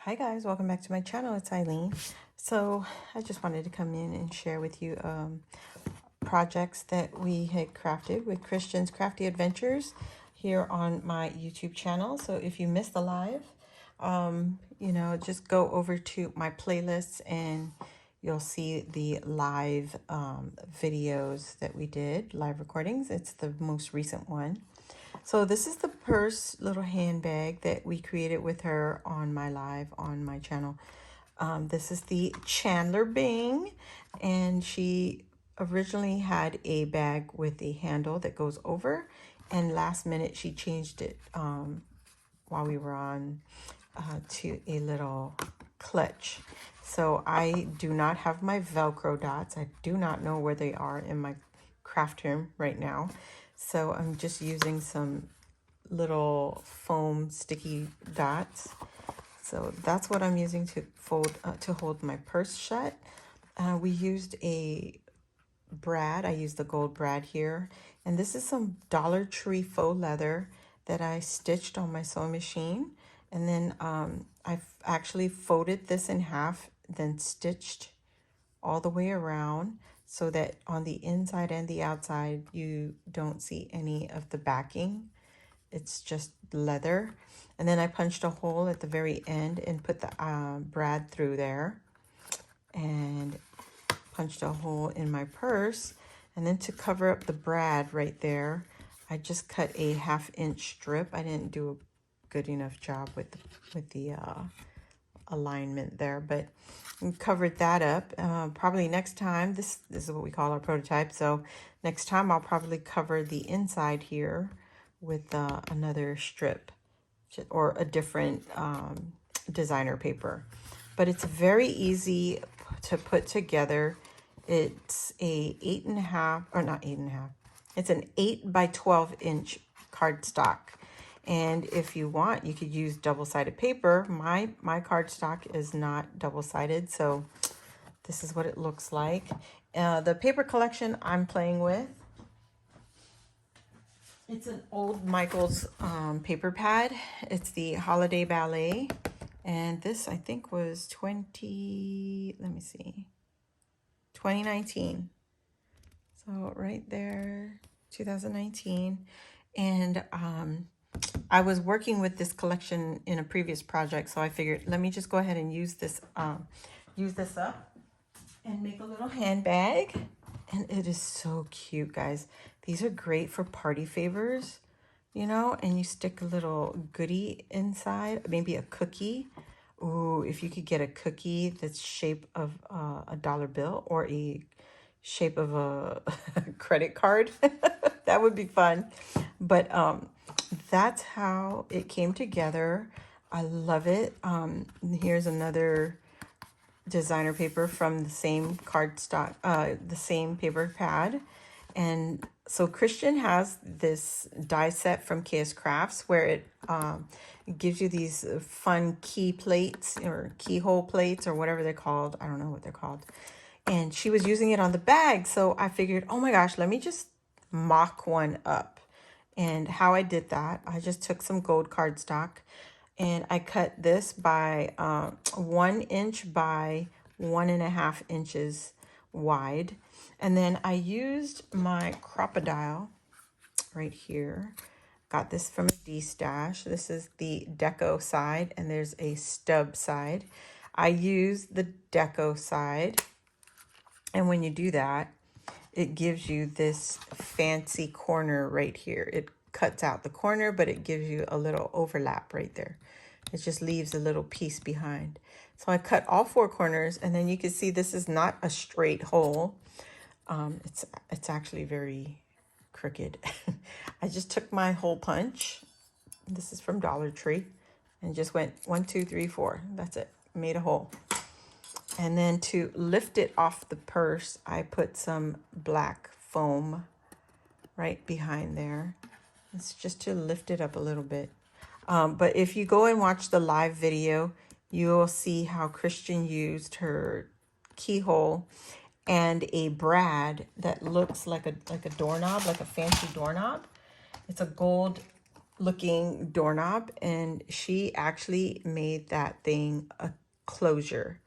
Hi guys, welcome back to my channel. It's Eileen. So I just wanted to come in and share with you projects that we had crafted with Kristianne's Crafty Adventures here on my YouTube channel. So if you missed the live, just go over to my playlists and you'll see the live videos that we did, live recordings. It's the most recent one. So this is the purse little handbag that we created with her on my live on my channel. This is the Chandler Bing, and she originally had a bag with a handle that goes over, and last minute she changed it while we were on to a little clutch. So I do not have my Velcro dots. I do not know where they are in my craft room right now. So I'm just using some little foam sticky dots. So that's what I'm using to to hold my purse shut. We used a brad. I used the gold brad here. And this is some Dollar Tree faux leather that I stitched on my sewing machine. And then I've actually folded this in half, then stitched all the way around so that on the inside and the outside, you don't see any of the backing. It's just leather. And then I punched a hole at the very end and put the brad through there and punched a hole in my purse. And then to cover up the brad right there, I just cut a 1/2 inch strip. I didn't do a good enough job with the alignment there, but covered that up. Probably next time, this is what we call our prototype. So next time I'll probably cover the inside here with another strip or a different designer paper. But it's very easy to put together. It's a 8.5, or not 8.5. It's an 8 by 12 inch cardstock. And if you want, you could use double-sided paper. My cardstock is not double-sided, so this is what it looks like. The paper collection I'm playing with, it's an old Michaels paper pad. It's the Holiday Ballet. And this, I think, was 2019. So right there, 2019. And I was working with this collection in a previous project, so I figured let me just go ahead and use this up and make a little handbag. And it is so cute, guys. These are great for party favors, and you stick a little goodie inside, maybe a cookie. Ooh, if you could get a cookie that's shape of a dollar bill or a shape of a credit card, that would be fun. But that's how it came together. I love it. Here's another designer paper from the same cardstock, the same paper pad. And so Kristianne has this die set from KS Crafts where it gives you these fun key plates or keyhole plates or whatever they're called. I don't know what they're called. And she was using it on the bag. So I figured, oh my gosh, let me just mock one up. And how I did that, I just took some gold cardstock and I cut this by 1 inch by 1.5 inches wide. And then I used my crocodile right here. Got this from a D-Stash. This is the deco side and there's a stub side. I used the deco side. And when you do that, it gives you this fancy corner right here. It cuts out the corner, but it gives you a little overlap right there. It just leaves a little piece behind. So I cut all 4 corners, and then you can see this is not a straight hole. It's actually very crooked. I just took my hole punch. This is from Dollar Tree, and just went 1, 2, 3, 4. That's it. Made a hole. And then to lift it off the purse, I put some black foam right behind there. It's just to lift it up a little bit. But if you go and watch the live video, you'll see how Kristianne used her keyhole and a brad that looks like a doorknob, like a fancy doorknob. It's a gold looking doorknob, and she actually made that thing a closure.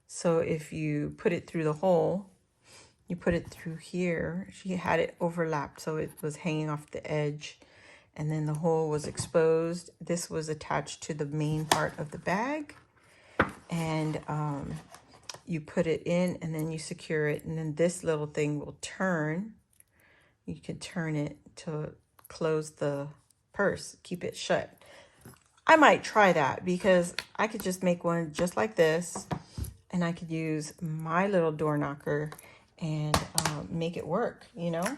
So if you put it through the hole, you put it through here, she had it overlapped so it was hanging off the edge, and then the hole was exposed. This was attached to the main part of the bag, and you put it in and then you secure it, and then this little thing will turn. You can turn it to close the purse, keep it shut. I might try that because I could just make one just like this, and I could use my little door knocker and make it work, you know?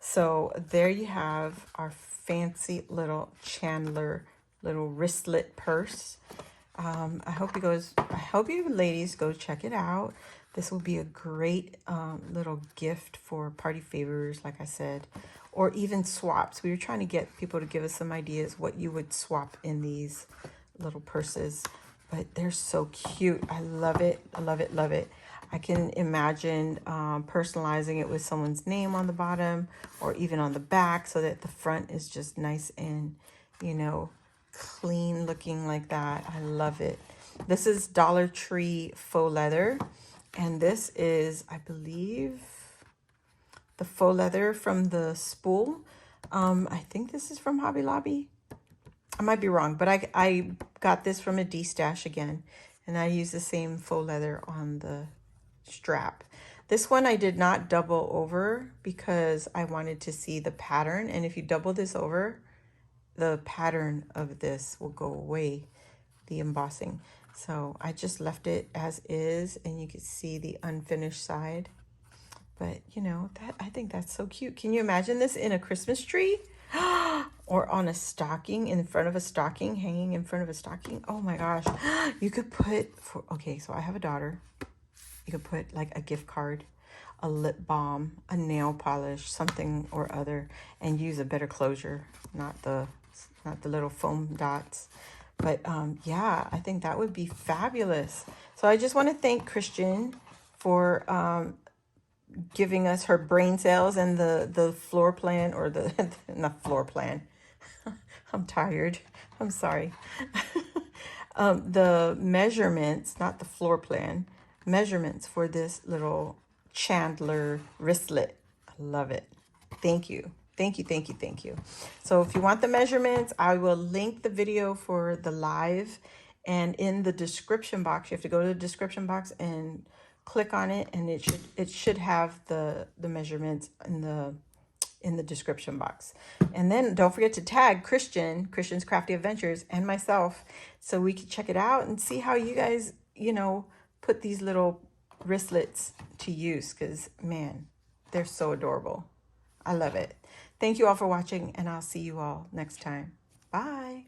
So there you have our fancy little Chandler little wristlet purse. I hope you ladies go check it out. This will be a great little gift for party favors, like I said, or even swaps. We were trying to get people to give us some ideas what you would swap in these little purses, but they're so cute. I love it. I love it. Love it. I can imagine personalizing it with someone's name on the bottom or even on the back so that the front is just nice and, you know, clean looking like that. I love it. This is Dollar Tree faux leather, and this is, I believe, the faux leather from the spool. I think this is from Hobby Lobby. I might be wrong, but I got this from a D-stash again, and I use the same faux leather on the strap. This one I did not double over because I wanted to see the pattern, and if you double this over, the pattern of this will go away, the embossing. So I just left it as is, and you can see the unfinished side. But you know, that I think that's so cute. Can you imagine this in a Christmas tree? Or on a stocking, in front of a stocking, hanging in front of a stocking? Oh my gosh. You could put, okay, so I have a daughter. You could put like a gift card, a lip balm, a nail polish, something or other, and use a better closure, not the little foam dots. But yeah, I think that would be fabulous. So I just want to thank Kristianne for giving us her brain cells and the floor plan, or the not floor plan. I'm tired. I'm sorry. The measurements, not the floor plan, measurements for this little Chandler wristlet. I love it. Thank you. Thank you, thank you, thank you. So if you want the measurements, I will link the video for the live, and in the description box, you have to go to the description box and click on it, and it should have the measurements in the description box. And then don't forget to tag Kristianne's Crafty Adventures, and myself, so we can check it out and see how you guys, you know, put these little wristlets to use, because man, they're so adorable. I love it. Thank you all for watching, and I'll see you all next time. Bye.